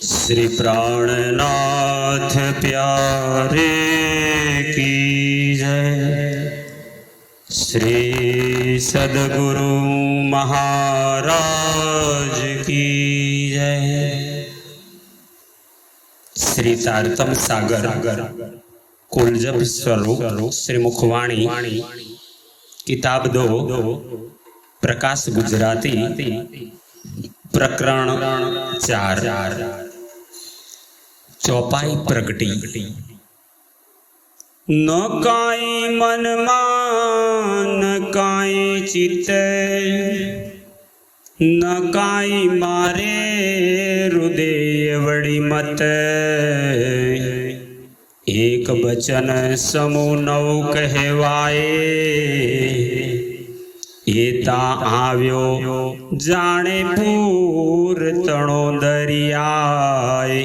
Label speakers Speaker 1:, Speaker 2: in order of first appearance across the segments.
Speaker 1: श्री प्राणनाथ प्यारे की जय। श्री सद्गुरु महाराज की जय। श्री तारतम सागर कुलजप स्वरूप श्री मुखवाणी किताब 2 प्रकाश गुजराती प्रकरण 4 चौपाई प्रगटी। न काई मन न काई चित न काई मारे हृदय वड़ी मत। एक बचन समूह 9 कहवाए एता आव्यो जाने पूर तणो दरियाए।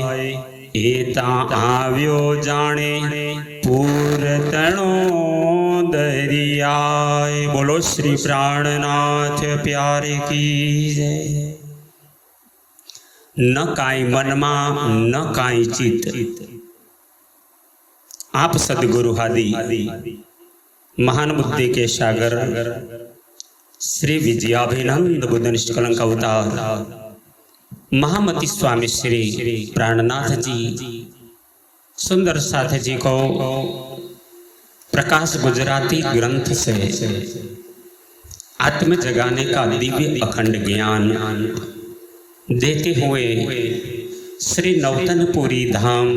Speaker 1: एता आव्यो जाने पूर तणो दरियाए। बोलो श्री प्राणनाथ प्यारे की जय। न काई मनमा न काई चित। आप सदगुरु आदि महान बुद्धि के सागर श्री विजयाभिनंद बुद्ध निष्कलंक अवतार महामती स्वामी श्री प्राणनाथ जी सुंदर साथ जी को प्रकाश गुजराती ग्रंथ से आत्म जगाने का दिव्य अखंड ज्ञान देते हुए श्री नवतनपुरी धाम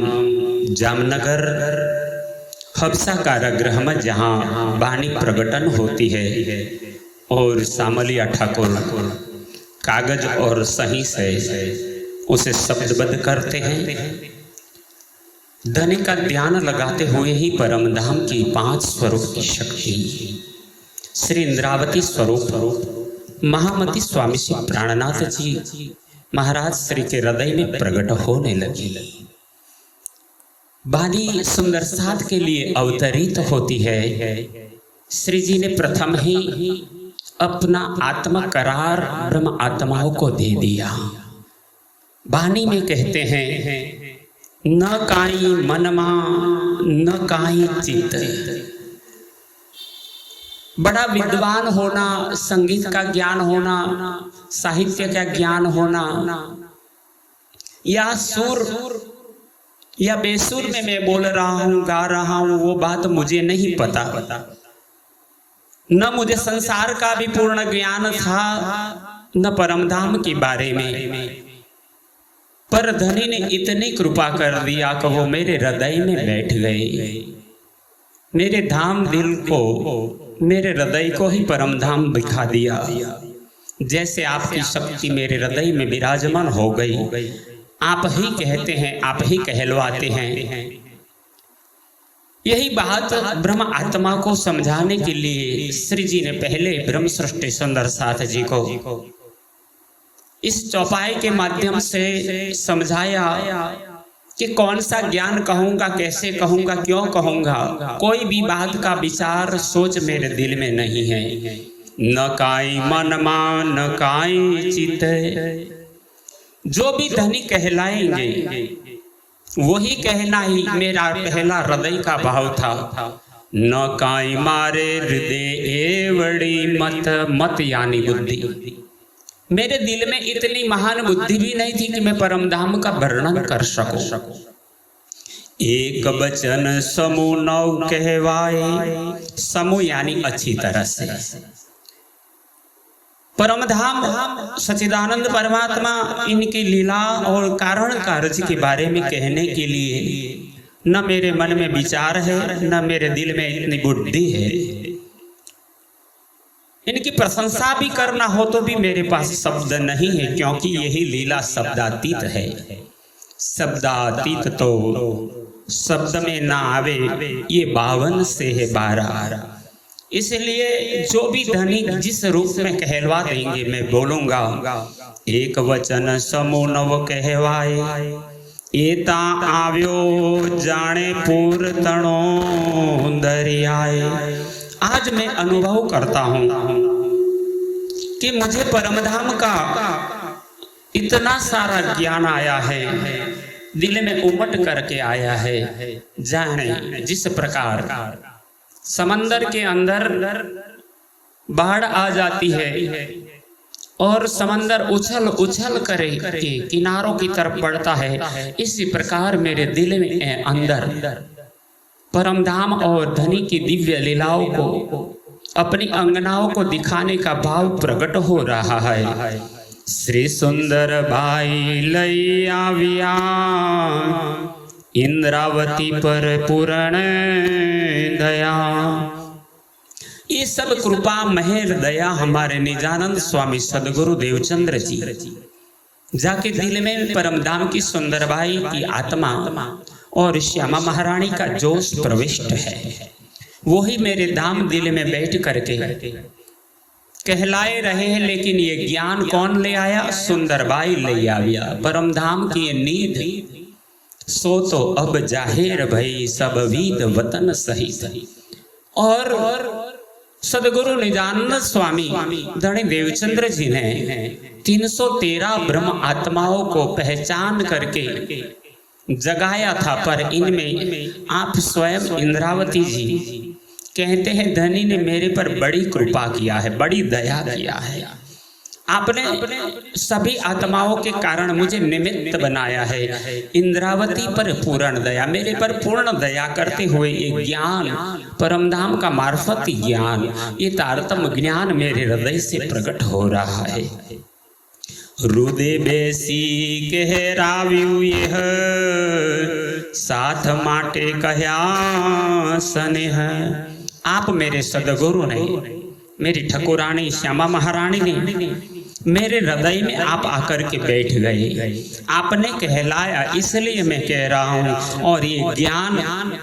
Speaker 1: जामनगर हबसा कारागृह में जहाँ वाणी प्रकटन होती है और सामलिया ठाकुर कागज और सही से उसे शब्दबद्ध करते हैं। धनी का ध्यान लगाते हुए ही परम धाम की 5 स्वरूप की शक्ति श्री इंद्रावती स्वरूप महामती स्वामी श्री प्राणनाथ जी महाराज श्री के हृदय में प्रकट होने लगी। वाणी सुंदर साथ के लिए अवतरित होती है। श्री जी ने प्रथम ही अपना आत्मा करार ब्रह्म आत्माओं को दे दिया। वाणी में कहते हैं न काई मनमा न काई चित। बड़ा विद्वान होना, संगीत का ज्ञान होना, साहित्य का ज्ञान होना या सुर या बेसुर में मैं बोल रहा हूँ गा रहा हूँ वो बात मुझे नहीं पता। न मुझे संसार का भी पूर्ण ज्ञान था न परमधाम के बारे में। पर धनी ने इतनी कृपा कर दिया कि वो मेरे हृदय में बैठ गए। मेरे धाम दिल को, मेरे हृदय को ही परमधाम दिखा दिया। जैसे आपकी शक्ति मेरे हृदय में विराजमान हो गई। आप ही कहते हैं, आप ही कहलवाते हैं। यही बात ब्रह्म आत्मा को समझाने के लिए श्री जी ने पहले ब्रह्म सृष्टि सुंदर साथ जी को इस चौपाई के माध्यम से समझाया कि कौन सा ज्ञान कहूंगा, कैसे कहूंगा, क्यों कहूंगा। कोई भी बात का विचार सोच मेरे दिल में नहीं है। न काई मनमा न काई चित। जो भी धनी कहलाएंगे वही कहना ही मेरा पहला हृदय का भाव था। न काई मारे हृदय एवड़ी मत। मत यानी बुद्धि। मेरे दिल में इतनी महान बुद्धि भी नहीं थी कि मैं परमधाम का वर्णन कर सकूं। एक वचन समूह 9 कहवाए। समूह यानी अच्छी तरह से। परमधाम सच्चिदानंद परमात्मा इनकी लीला और कारण कार्य के बारे में कहने के लिए न मेरे मन में विचार है न मेरे दिल में इतनी बुद्धि है। इनकी प्रशंसा भी करना हो तो भी मेरे पास शब्द नहीं है, क्योंकि यही लीला शब्दातीत है। शब्दातीत तो शब्द में ना आवे, ये 52 से है 12। इसलिए जो भी धनी जिस रूप में कहलवा देंगे मैं बोलूंगा। एक वचन समूह 9 कहवाए एता आव्यो जाने पूर तणो दरियाए। आज मैं अनुभव करता हूं कि मुझे परमधाम का इतना सारा ज्ञान आया है, दिल में उमट करके आया है। जाने जिस प्रकार समंदर के अंदर बाढ़ आ जाती है और समंदर उछल उछल करे के किनारों की तरफ बढ़ता है, इसी प्रकार मेरे दिल में अंदर परमधाम और धनी की दिव्य लीलाओं को, अपनी अंगनाओं को दिखाने का भाव प्रकट हो रहा है। श्री सुंदर भाई लई आविया इंद्रावती पर पूर्ण दया। ये सब कृपा मेहर दया हमारे निजानंद स्वामी सदगुरु देवचंद्र जी जाके दिल में परमधाम की सुंदर बाई की आत्मा और श्यामा महारानी का जोश प्रविष्ट है। वही मेरे धाम दिल में बैठ करके कहलाए रहे हैं, लेकिन ये ज्ञान कौन ले आया? सुंदर बाई ले आविया। परमधाम की ये नींद सो तो अब जाहिर भई सब वीद वतन सही। और सदगुरु निजानंद स्वामी धनी देवचंद्र जी ने 313 ब्रह्म आत्माओं को पहचान करके जगाया था, पर इनमें आप स्वयं इंद्रावती जी कहते हैं धनी ने मेरे पर बड़ी कृपा किया है, बड़ी दया किया है। आपने सभी आत्माओं के कारण मुझे निमित्त बनाया है। इंद्रावती पर पूर्ण दया, मेरे पर पूर्ण दया करते हुए ये ज्ञान परमधाम का मार्फत ज्ञान, ये तारतम ज्ञान मेरे हृदय से प्रकट हो रहा है। रुदे बेसी कहराव्यू यह साथ माटे कहया स्नेह। आप मेरे सदगुरु ने, मेरी ठकुरानी श्यामा महारानी ने मेरे हृदय में आप आकर के बैठ गए। आपने कहलाया इसलिए मैं कह रहा हूं, और ये ज्ञान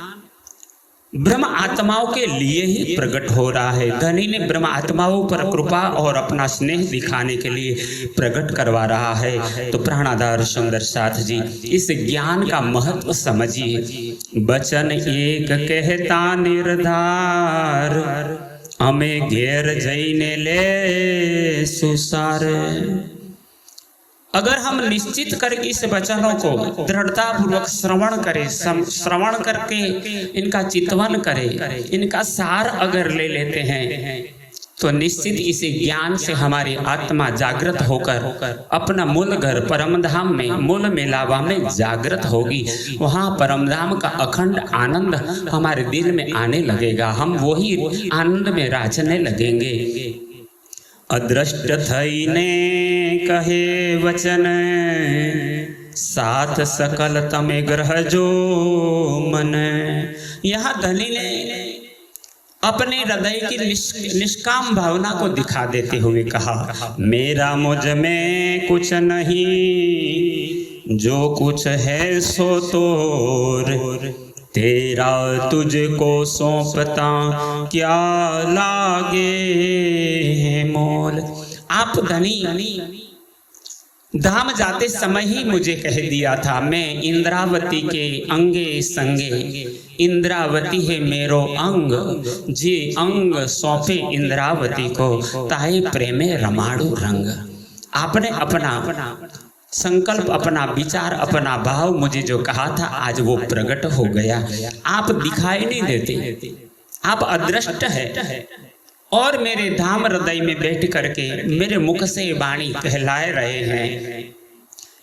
Speaker 1: ब्रह्म आत्माओं के लिए ही प्रकट हो रहा है। धनी ने ब्रह्म आत्माओं पर कृपा और अपना स्नेह दिखाने के लिए प्रकट करवा रहा है। तो प्राणाधार सुंदर साथ जी इस ज्ञान का महत्व समझिए। वचन एक कहता निर्धार, हमें घेर जईने ले सुसार। अगर हम निश्चित करके इस वचनों को दृढ़ता पूर्वक श्रवण करें, श्रवण करके इनका चिंतन करें, इनका सार अगर ले लेते हैं, तो निश्चित इस ज्ञान से हमारी आत्मा जागृत होकर अपना मूल घर परमधाम में, मूल मेलावा में जागृत होगी। वहाँ परमधाम का अखंड आनंद हमारे दिल में आने लगेगा, हम वही आनंद में राजने लगेंगे। अदृष्ट थईने कहे वचन, साथ सकल तमे ग्रह जो मन। यहाँ धनी ने अपने हृदय की निष्काम भावना को दिखा देते हुए कहा, मेरा मुझ में कुछ नहीं, जो कुछ है सो तोर, तेरा तुझको सौंपता क्या लागे मोल। आप धनी धाम जाते समय ही मुझे कह दिया था, मैं इंद्रावती के अंगे संगे, इंद्रावती है मेरो अंग, जे अंग सौंपे इंद्रावती को, ताहे प्रेमे रमाड़ू रंग। आपने अपना संकल्प, अपना विचार, अपना भाव मुझे जो कहा था, आज वो प्रकट हो गया। आप दिखाई नहीं देते, आप अदृष्ट है, और मेरे धाम हृदय में बैठ करके मेरे मुख से वाणी कहलाए रहे हैं।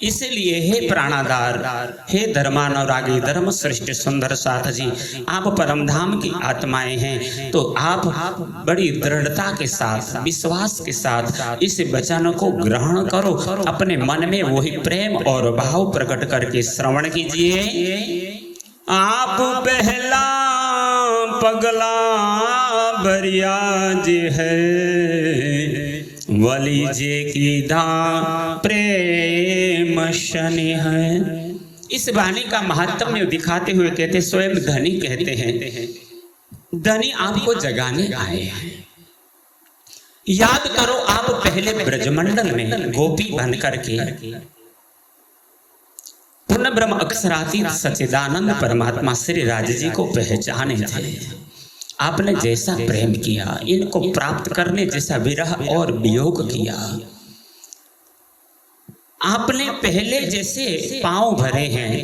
Speaker 1: इसलिए हे प्राणाधार, हे धर्मानुरागी, धर्म श्रेष्ठ सुंदर साथ जी, आप परमधाम की आत्माएं हैं, तो आप बड़ी दृढ़ता के साथ, विश्वास के साथ इस वचन को ग्रहण करो। अपने मन में वही प्रेम और भाव प्रकट करके श्रवण कीजिए। आप पहला पगला बरिया जे है, वली जे की धा प्रेम शनि है। इस वाणी का महात्म्य दिखाते हुए कहते, स्वयं धनी कहते हैं, धनी आपको जगाने आए हैं। याद करो, आप पहले ब्रजमंडल में गोपी बन करके पूर्ण ब्रह्म अक्षरातीत सच्चिदानंद परमात्मा श्री राज जी को पहचाने थे। आपने जैसा प्रेम किया, इनको प्राप्त करने जैसा विरह और वियोग किया। आपने पहले जैसे पांव भरे हैं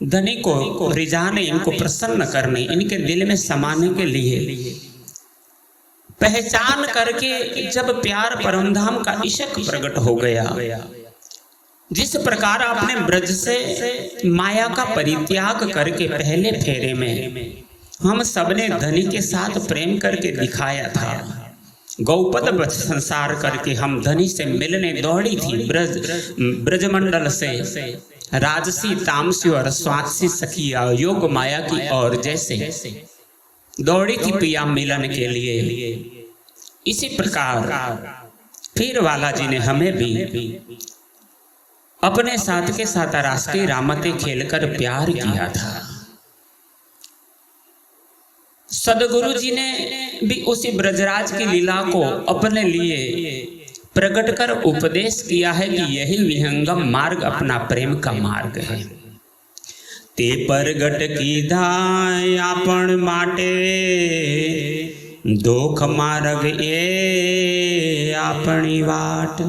Speaker 1: धनी को रिझाने, इनको प्रसन्न करने, इनके दिल में समाने के लिए, पहचान करके जब प्यार परमधाम का इश्क प्रकट हो गया, जिस प्रकार आपने ब्रज से माया का परित्याग करके पहले फेरे में हम सबने धनी के साथ प्रेम करके दिखाया था, गौपद संसार करके हम धनी से मिलने दौड़ी थी ब्रजमंडल से, राजसी तामसी और स्वात्सी सखिया योग माया की और जैसे दौड़ी थी पिया मिलन के लिए। इसी प्रकार फिर वाला जी ने हमें भी अपने साथ के साथ राष्ट्रीय रामते खेलकर प्यार किया था। सदगुरु जी ने भी उसी ब्रजराज की लीला को अपने लिए प्रकट कर उपदेश किया है कि यही विहंगम मार्ग अपना प्रेम का मार्ग है। ते परगट की धाय आपण माटे दोख मार्ग ए आपनी वाट।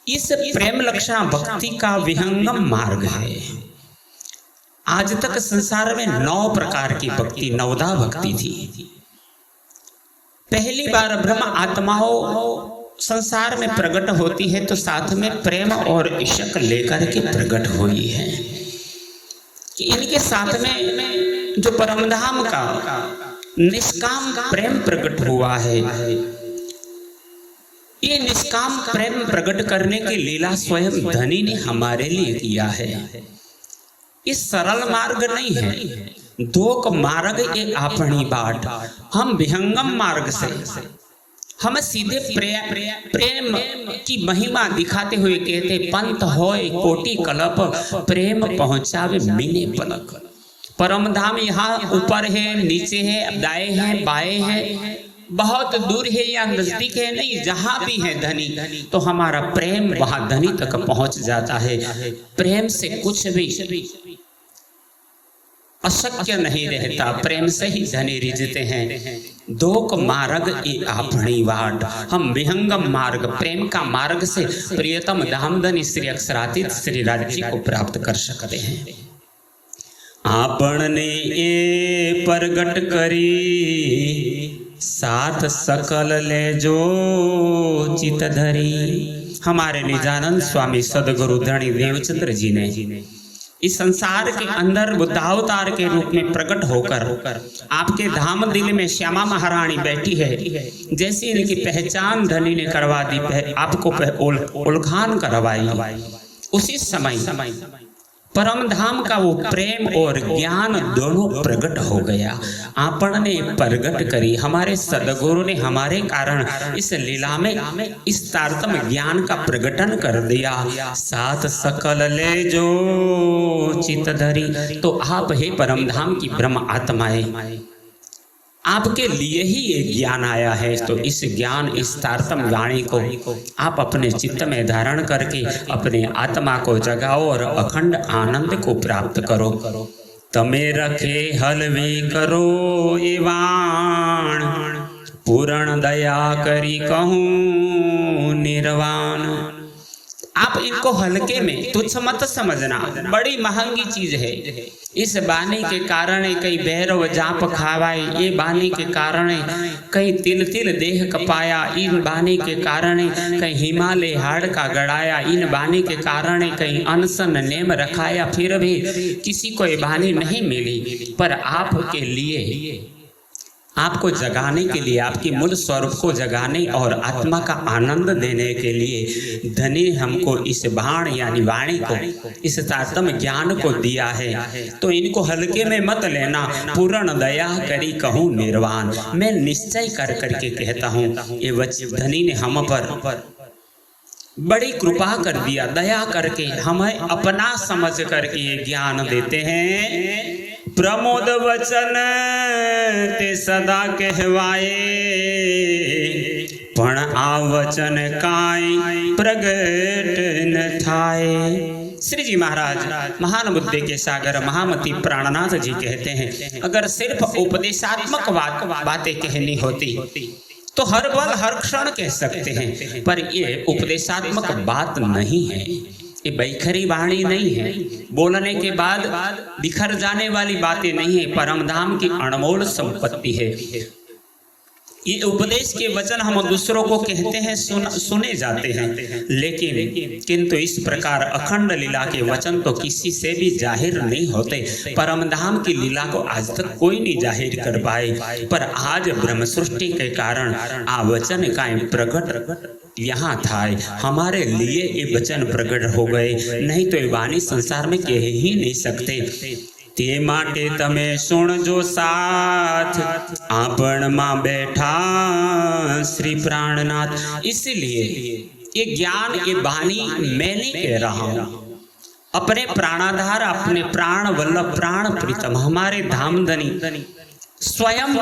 Speaker 1: इस प्रेम लक्षा भक्ति का विहंगम मार्ग है। आज तक संसार में 9 प्रकार की भक्ति, 9दा भक्ति थी। पहली बार ब्रह्म आत्माओं संसार में प्रकट होती है तो साथ में प्रेम और इश्क लेकर के प्रकट हुई है कि इनके साथ में जो परमधाम का निष्काम प्रेम प्रकट हुआ है, ये निष्काम प्रेम प्रकट करने की लीला स्वयं धनी ने हमारे लिए किया है। इस सरल मार्ग नहीं है, दोक मार्ग ये अपनी बाट। हम विहंगम मार्ग से हम सीधे प्रेम की महिमा दिखाते हुए कहते पंथ होय कोटि कलप प्रेम पहुंचावे मीने पलक। परमधाम यहाँ ऊपर है, नीचे है, दाएं है, बाएं है, बहुत दूर है या नजदीक है, नहीं, जहां भी है धनी तो हमारा प्रेम वहां धनी तक पहुंच जाता है। प्रेम से कुछ भी अशक्य नहीं रहता, प्रेम से ही धनी रिझते हैं। दोक मार्ग ए आपनी वाट। हम विहंगम मार्ग, प्रेम का मार्ग से प्रियतम धाम धनी श्री अक्षरातीत श्री राज्य को प्राप्त कर सकते हैं। आपन ने ए प्रगट करी साथ सकल ले जो चित धरी। हमारे निजानंद स्वामी सदगुरु धनी देवचंद्र जी ने इस संसार के अंदर बुद्धावतार के रूप में प्रकट होकर आपके धाम दिल में श्यामा महारानी बैठी है, जैसी इनकी पहचान धनी ने करवा दी, आपको उल्खान करवाई, उसी समय परम धाम का वो प्रेम और ज्ञान दोनों प्रकट हो गया। आपन ने प्रकट करी, हमारे सदगुरु ने हमारे कारण इस लीला में इस तारतम ज्ञान का प्रकटन कर दिया। साथ सकल ले जो चित धरी। तो आप हे परम धाम की ब्रह्म आत्माएं, आपके लिए ही ये ज्ञान आया है, तो इस ज्ञान, इस तारतम वाणी को आप अपने चित्त में धारण करके अपने आत्मा को जगाओ और अखंड आनंद को प्राप्त करो। तमे रखे हलवी करो ये वाण, पूर्ण दया करी कहूँ निर्वाण। आप इनको हल्के में तुच्छ मत समझना, बड़ी महंगी चीज है। इस बानी के कारण कई भैरव जाप खावाए, ये बानी के कारण कई तिल तिल देह कपाया, इन बानी के कारण कई हिमालय हाड़ का गड़ाया, इन बानी के कारण कई अनशन नेम रखाया, फिर भी किसी को ये बानी नहीं मिली। पर आपके लिए, आपको जगाने के लिए, आपकी मूल स्वरूप को जगाने और आत्मा का आनंद देने के लिए धनी हमको इस बाण यानी वाणी को, इस तारतम ज्ञान को दिया है। तो इनको हल्के में मत लेना। पूर्ण दया करी कहूँ निर्वाण। मैं निश्चय कर करके कहता हूँ, ये धनी ने हम पर बड़ी कृपा कर दिया, दया करके हमें अपना समझ करके ये ज्ञान देते हैं। प्रमोद वचन ते सदा कहवाए, पण आ वचन काई प्रगट न थाए। श्री जी महाराज महान बुद्धि के सागर महामती प्राणनाथ जी कहते हैं, अगर सिर्फ उपदेशात्मक बातें कहनी होती तो हर पल हर क्षण कह सकते हैं, पर ये उपदेशात्मक बात नहीं है, ये बैखरी वाणी नहीं है, बोलने के बाद बिखर जाने वाली बातें नहीं है, परमधाम की अनमोल संपत्ति है। ये उपदेश के वचन हम दूसरों को कहते हैं, सुने जाते हैं, लेकिन किंतु इस प्रकार अखंड लीला के वचन तो किसी से भी जाहिर नहीं होते। परमधाम की लीला को आज तक कोई नहीं जाहिर कर पाए, पर आज ब्रह्म सृष्टि के कारण आ वचन का प्रकट यहाँ था, हमारे लिए ये वचन प्रकट हो गए, नहीं तो ये वाणी संसार में कह ही नहीं सकते। ते माटे तमे सुणजो साथ आपण मां बैठा श्री प्राणनाथ। इसलिए ये ज्ञान, ये वाणी मैं नहीं कह रहा हूं, अपने प्राणाधार, अपने प्राण वल्लभ, प्राण प्रीतम, हमारे धामधनी स्वयं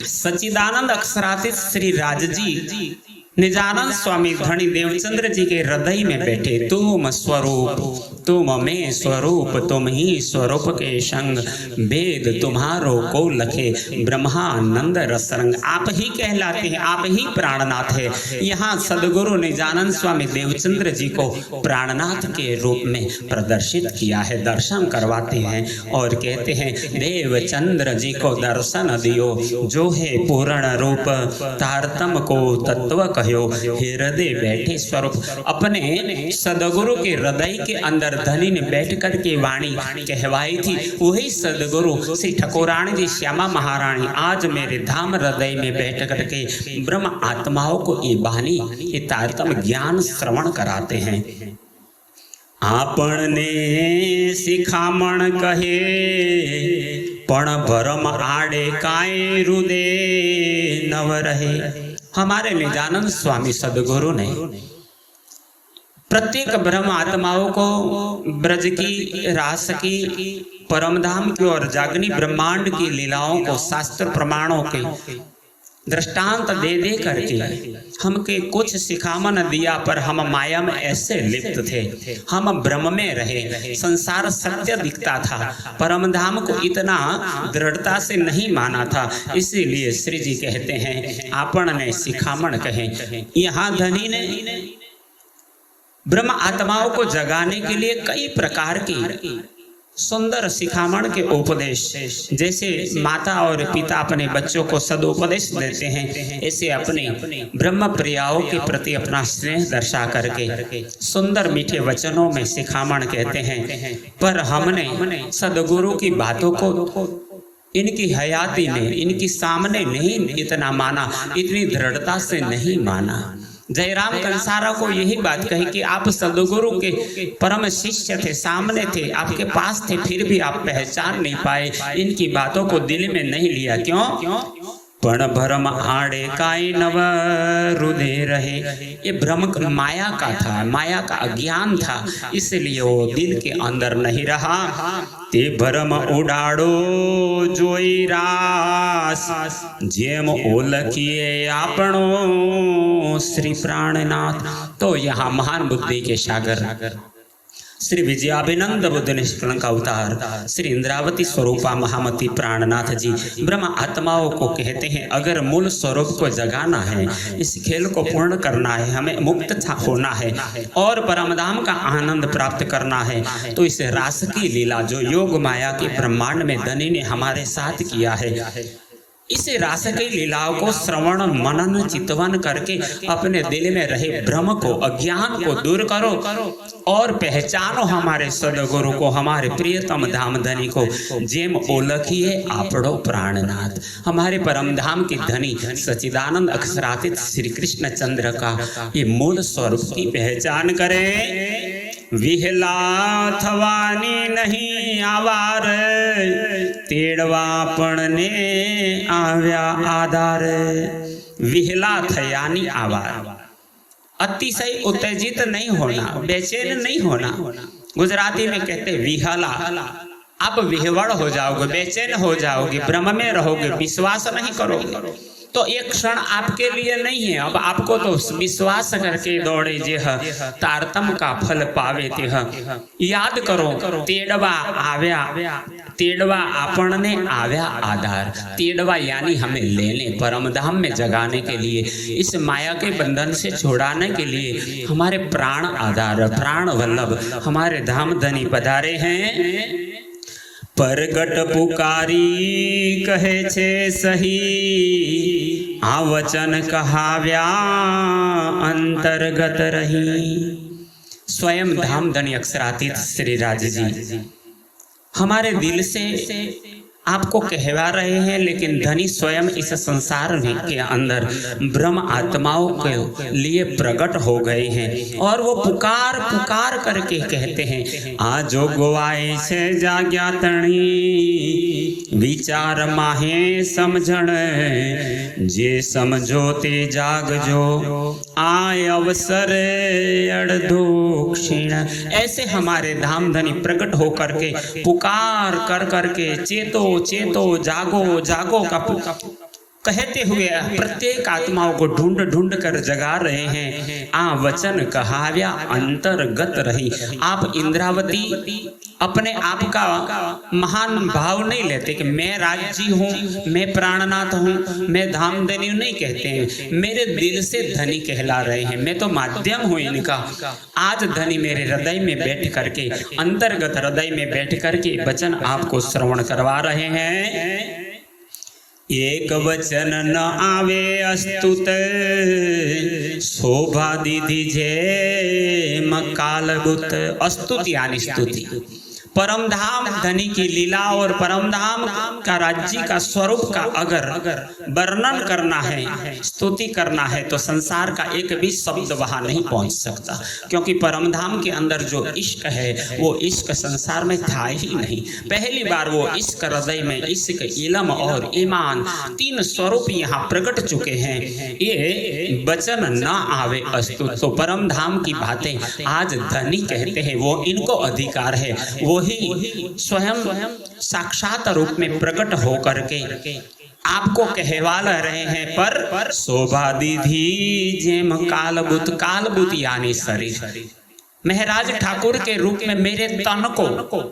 Speaker 1: सच्चिदानंद अक्षरातीत श्री राजजी निजानंद स्वामी धनी देवचंद्र जी के हृदय में बैठे, तुम स्वरूप, तुम में स्वरूप, तुम ही स्वरूप के संग, वेद तुम्हारो को लखे, ब्रह्मानंद रसरंग। आप ही कहलाते हैं, आप ही प्राणनाथ है। यहाँ सदगुरु निजानंद स्वामी देवचंद्र जी को प्राणनाथ के रूप में प्रदर्शित किया है, दर्शन करवाते हैं और कहते हैं, देवचंद्र जी को दर्शन दियो, जो है पूर्ण रूप, तारतम को तत्व कहो, हृदय बैठे स्वरूप। अपने सदगुरु के हृदय के अंदर धनी ने बैठ कर के वाणी कहवाई थी, वही सदगुरु श्री ठकुरानी जी श्यामा महारानी आज मेरे धाम हृदय में बैठ कर के ब्रह्म आत्माओं को ये वाणी, ये तारतम ज्ञान श्रवण कराते हैं। आपने शिखामण कहे पण भरम आड़े काए रुदे नव रहे। हमारे निजानंद स्वामी सदगुरु ने प्रत्येक ब्रह्म आत्माओं को ब्रज की, रास की, परमधाम की और जागनी ब्रह्मांड की लीलाओं को शास्त्र प्रमाणों के दृष्टांत दे दे करके हमके कुछ सिखामन दिया, पर हम माया में ऐसे लिप्त थे, हम ब्रह्म में रहे, संसार सत्य दिखता था, परमधाम को इतना दृढ़ता से नहीं माना था। इसीलिए श्री जी कहते हैं, आपण ने सिखामन कहे। यहाँ धनी ने ब्रह्म आत्माओं को जगाने के लिए कई प्रकार की सुंदर शिखामण के उपदेश, जैसे माता और पिता अपने बच्चों को सदुपदेश देते हैं, ऐसे अपने ब्रह्म प्रियाओं के प्रति अपना स्नेह दर्शा करके सुंदर मीठे वचनों में शिखामण कहते हैं। पर हमने सदगुरु की बातों को इनकी हयाती में, इनकी सामने नहीं इतना माना, इतनी दृढ़ता से नहीं माना। जयराम कंसारा को यही बात कही कि आप सदगुरु के परम शिष्य थे, सामने थे, आपके पास थे, फिर भी आप पहचान नहीं पाए, इनकी बातों को दिल में नहीं लिया। क्यों? पण भ्रम आड़े काई नव रुदे रहे। ये भ्रम माया का था, माया का अज्ञान था, इसलिए वो दिल के अंदर नहीं रहा। ते भ्रम उड़ाड़ो जोई रास, जेम ओलखिए आपणो श्री प्राणनाथ। तो यहाँ महान बुद्धि के सागर श्री विजयाभिनंद बुद्ध निष्कलंक अवतार श्री इंद्रावती स्वरूपा महामती प्राणनाथ जी ब्रह्म आत्माओं को कहते हैं, अगर मूल स्वरूप को जगाना है, इस खेल को पूर्ण करना है, हमें मुक्त होना है और परमधाम का आनंद प्राप्त करना है, तो इस रास की लीला जो योग माया के ब्रह्मांड में धनी ने हमारे साथ किया है, इस रास की लीलाओं को श्रवण मनन चितवन करके अपने दिल में रहे भ्रम को, अज्ञान को दूर करो और पहचानो हमारे सदगुरु को, हमारे प्रियतम धाम धनी को। जेम ओलखिए आपड़ो प्राणनाथ, हमारे परम धाम की धनी सच्चिदानंद अक्षरातीत श्री कृष्ण चंद्र का ये मूल स्वरूप की पहचान करें। विहला थवानी नहीं आवार, तेड़वा पणने आव्या आधार। विहला थयानी आवार, अतिशय उत्तेजित नहीं होना, बेचैन नहीं होना। गुजराती में कहते विहला, आप विहवड़ हो जाओगे, बेचैन हो जाओगे, भ्रम में रहोगे, विश्वास नहीं करोगे, तो एक क्षण आपके लिए नहीं है। अब आपको तो विश्वास करके दौड़े जे तारतम का फल पावे ते याद करो तेड़वा आव्या, तेड़वा आपने आव्या आधार, तेड़वा यानी हमें लेने परम धाम में जगाने के लिए, इस माया के बंधन से छुड़ाने के लिए हमारे प्राण आधार प्राण वल्लभ हमारे धाम धनी पधारे हैं। परगट पुकारी कहे छे सही, आ वचन कहाव्या अंतर्गत रही। स्वयं धाम धनी अक्षरातीत श्री राज जी हमारे दिल से आपको कहवा रहे हैं, लेकिन धनी स्वयं इस संसार में के अंदर ब्रह्म आत्माओं के लिए प्रकट हो गए हैं और वो पुकार पुकार करके कहते हैं, आजो गोवाए छे जाग्यातणी विचार माहे समझण, जे समझो ते जागजो आय अवसर अड़धो क्षीण। ऐसे हमारे धाम धनी प्रकट होकर के पुकार कर करके चेतो चेतो जागो जागो का कहते हुए प्रत्येक आत्माओं को ढूंढ ढूंढ कर जगा रहे हैं। आ वचन कहाव्या अंतर्गत रही। आप इंद्रावती अपने आप का महान भाव नहीं लेते कि मैं राज्य हूँ, मैं प्राणनाथ हूँ, मैं धामधनी हूँ, नहीं कहते हैं। मेरे दिल से धनी कहला रहे हैं, मैं तो माध्यम हूँ इनका। आज धनी मेरे हृदय में बैठ करके, अंतर्गत हृदय में बैठ करके वचन आपको श्रवण करवा रहे हैं। एक वचन न आवे अस्तुत, शोभा दीधी जे मकालबुत। अस्तुत यानी स्तुति। परमधाम धनी की लीला और परमधाम का राज्य का स्वरूप का अगर वर्णन करना है, स्तुति करना है, तो संसार का एक भी शब्द वहां नहीं पहुंच सकता, क्योंकि परमधाम के अंदर जो इश्क है वो इश्क संसार में था ही नहीं। पहली बार वो इश्क हृदय में इश्क, इलम और ईमान तीन स्वरूप यहाँ प्रकट चुके हैं। ये वचन न आवे अस्तुत, तो परमधाम की बातें आज धनी कहते हैं, वो इनको अधिकार है। वो ही स्वयं साक्षात रूप में प्रकट होकर के आपको कहवाल रहे हैं। पर शोभा दीधी जेम कालबुत, कालबुत यानी शरीर। महाराज ठाकुर के रूप में मेरे तन को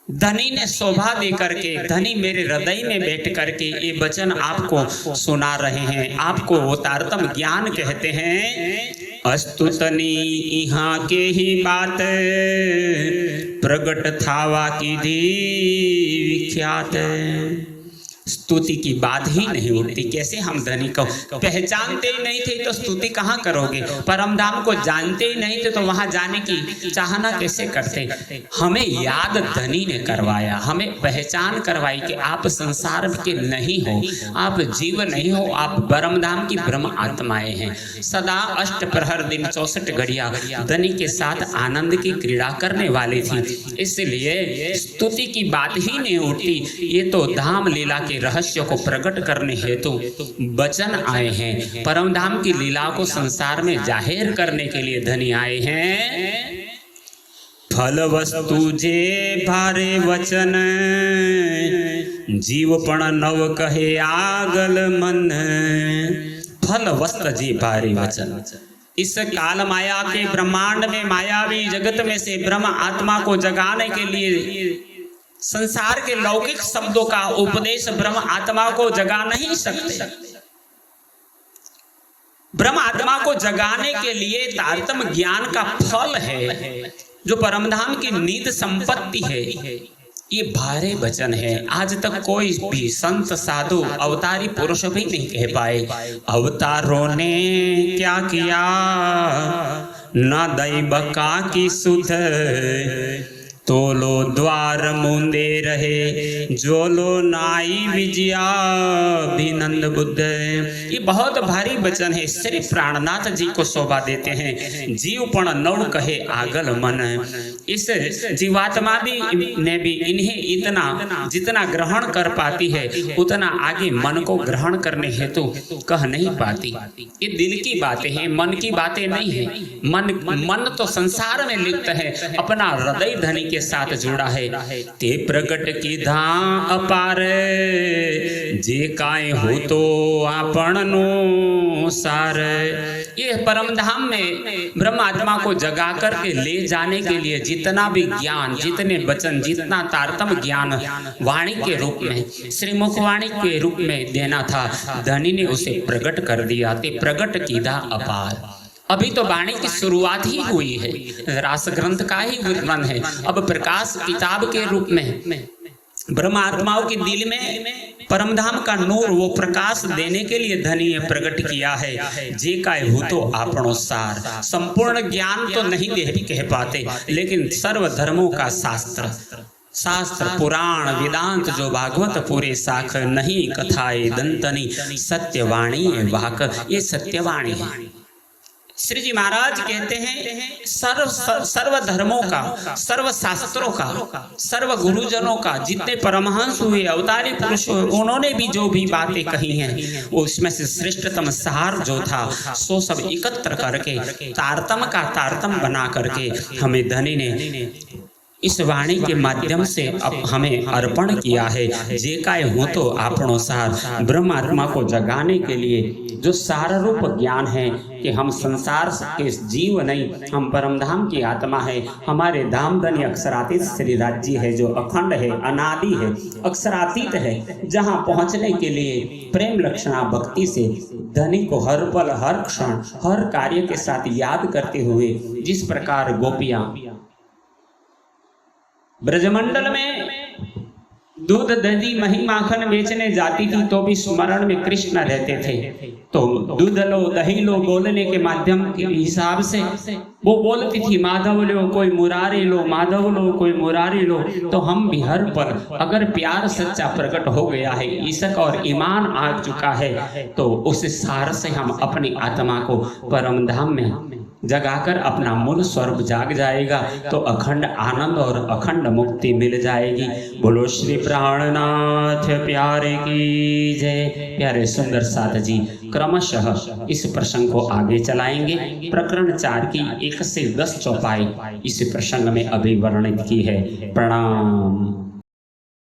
Speaker 1: धनी ने शोभा दे करके, धनी मेरे हृदय में बैठ करके ये वचन आपको सुना रहे हैं। आपको वो तारतम ज्ञान कहते हैं। अस्तुतनी यहाँ के ही बात प्रगट थावा की धी विख्यात। स्तुति की बात ही नहीं उठती। कैसे हम धनी को पहचानते ही नहीं थे तो स्तुति कहाँ करोगे? परमधाम को जानते ही नहीं थे तो वहां जाने की चाहना कैसे करते? हमें याद धनी ने करवाया, हमें पहचान करवाई कि आप संसार के नहीं हो, आप जीव नहीं हो, आप परमधाम की ब्रह्म आत्माएं हैं। सदा अष्ट प्रहर दिन 64 घड़िया धनी के साथ आनंद की क्रीड़ा करने वाली थी, इसलिए स्तुति की बात ही नहीं उठती। ये तो धाम लीला के रहस्य को प्रकट करने हेतु वचन आए हैं। परमधाम की लीला को संसार में जाहिर करने के लिए धनी आए हैं। फल वस्तु जे भारे वचन, जीवपण नव कहे आगल मन। फल वस्तु जे भारे वचन। इस काल माया के ब्रह्मांड में, मायावी जगत में से ब्रह्म आत्मा को जगाने के लिए संसार के लौकिक शब्दों का उपदेश ब्रह्म आत्मा को जगा नहीं सकते। ब्रह्म आत्मा को जगाने के लिए तारतम ज्ञान का फल है, जो परमधाम की नित्य संपत्ति है। ये भारे वचन है। आज तक कोई भी संत साधु अवतारी पुरुष भी नहीं कह पाए अवतारों ने क्या किया, न दैव का की सुध। तोलो द्वार मूंदे रहे, जोलो नाई विजया भिनंद बुद्ध। ये बहुत भारी वचन है। श्री प्राणनाथ जी को शोभा देते हैं। जीवपण नव कहे आगल मन। इस जीवात्मा भी ने भी इन्हें इतना जितना ग्रहण कर पाती है, उतना आगे मन को ग्रहण करने हेतु कह नहीं पाती। ये दिल की बातें हैं, मन की बातें नहीं है। मन तो संसार में लिप्त है, अपना हृदय धनी के के साथ जुड़ा है। ते प्रगट की धा अपार जे काय हो तो आपण नो सार। ये परम धाम में ब्रह्म आत्मा को जगा करके ले जाने के लिए जितना भी ज्ञान, जितने वचन, जितना तारतम ज्ञान वाणी के रूप में, श्रीमुख वाणी के रूप में देना था, धनी ने उसे प्रकट कर दिया। ते प्रकट कीधा अपार। अभी तो वाणी की शुरुआत ही हुई है, रास ग्रंथ का ही वर्णन है। अब प्रकाश किताब के रूप में ब्रह्म आत्माओं के दिल में परमधाम का नूर, वो प्रकाश देने के लिए धनी ने प्रकट किया है। जे काय हो तो आपनो सार। संपूर्ण ज्ञान तो नहीं कह पाते, लेकिन सर्व धर्मों का शास्त्र, पुराण, वेदांत जो भागवत पूरे साख नहीं कथाए दंतनी सत्यवाणी वाक। ये सत्यवाणी है। श्री जी महाराज कहते हैं सर्व धर्मों का, सर्व शास्त्रों का, सर्व गुरुजनों का, जितने परमहंस हुए, अवतारी पुरुष हुए, उन्होंने भी जो भी बातें कही हैं, उसमें से श्रेष्ठतम सार जो था सो सब एकत्र करके तारतम का तारतम बना करके हमें धनी ने इस वाणी के माध्यम से अब हमें अर्पण किया है। जे काय हो तो आपनो सार। ब्रह्म आत्मा को जगाने के लिए जो सार रूप ज्ञान है कि हम संसार के जीव नहीं, हम परमधाम की आत्मा है। हमारे धाम धनी अक्षरातीत श्री राज्य है, जो अखंड है, अनादि है, अक्षरातीत है, जहाँ पहुँचने के लिए प्रेम लक्षणा भक्ति से धनी को हर पल, हर क्षण, हर कार्य के साथ याद करते हुए, जिस प्रकार गोपियां ब्रजमंडल में दूध, दही, मही, माखन बेचने जाती थी तो भी स्मरण में कृष्ण रहते थे। तो दूध लो, दही लो बोलने के माध्यम के हिसाब से वो बोलती थी माधव लो, कोई मुरारी लो, माधव लो, कोई मुरारी लो। तो हम भी हर पल अगर प्यार सच्चा प्रकट हो गया है, ईशक और ईमान आ चुका है, तो उस सार से हम अपनी आत्मा को परमधाम में जगाकर अपना मूल स्वरूप जाग जाएगा, तो अखंड आनंद और अखंड मुक्ति मिल जाएगी। बोलो श्री प्राणनाथ प्यारे की जय। प्यारे सुंदर साथ जी क्रमशः इस प्रसंग को आगे चलाएंगे। प्रकरण 4 की 1 से 10 चौपाई इस प्रसंग में अभी वर्णित की है। प्रणाम।